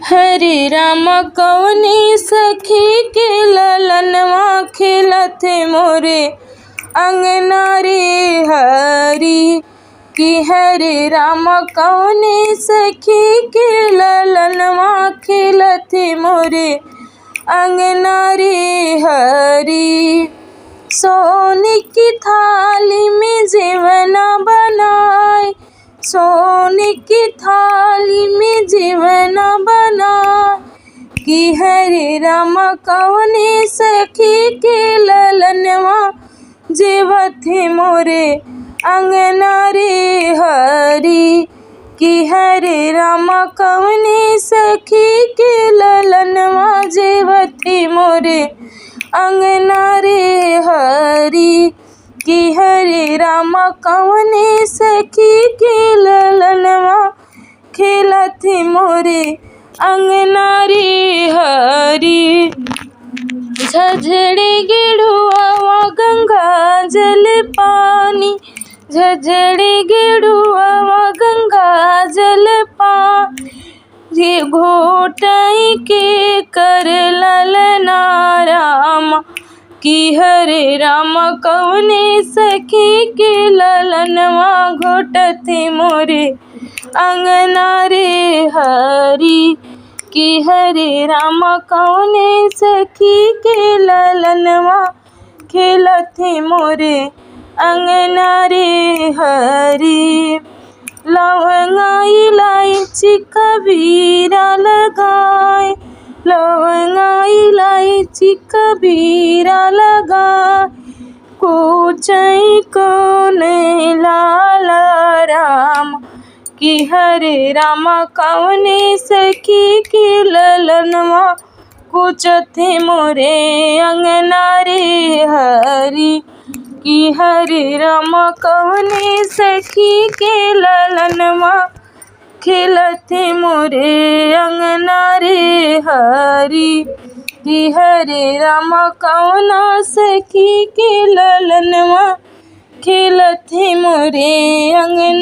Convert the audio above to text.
हरे राम कवनी सखी के ललनवा खेलथे मोरे अंगना रे हरी। कि हरे राम कवनी सखी के ललनवा खेलथे मोरे अंगना रे हरी। सोने की थाली में जीवना बनाए, सोने की थाली में जीवना बना। कि हरे राम कवनी सखी के ललनवा जेवथे मोरे अंगना रे हरी। कि हरे राम कवनी सखी के ललनवा जेवथे मोरे अंगना रे हरी। कि हरे राम कवनी सखी के ललनवा खेलथे मोरे अंगना रे हरी। झझड़े गेड़ुआ गंगा जल पानी, झझड़े गेड़ुआ गंगा जल पानी। ये घोटाई के कर ललना राम। कि हरे राम कवनी सखी के ललनवा घोटथे मोरे अंगना रे हरी। कि हरे राम कवनी सखी के ललनवा खेलथे मोरे अंगना रे हरी। लवंगा इलायची कबीरा लगाए, लवंगा इलायची कबीरा लगाए। कोचई को लाल राम। कि हरे राम कवनी सखी के ललनवा कुचथे मोरे अंगना रे हरी। कि हरे राम कवनी सखी के ललनवा खेलथे मोरे अंगना रे हरी। कि हरे राम कवना सखी के ललनवा खेलथे मोरे अंगना।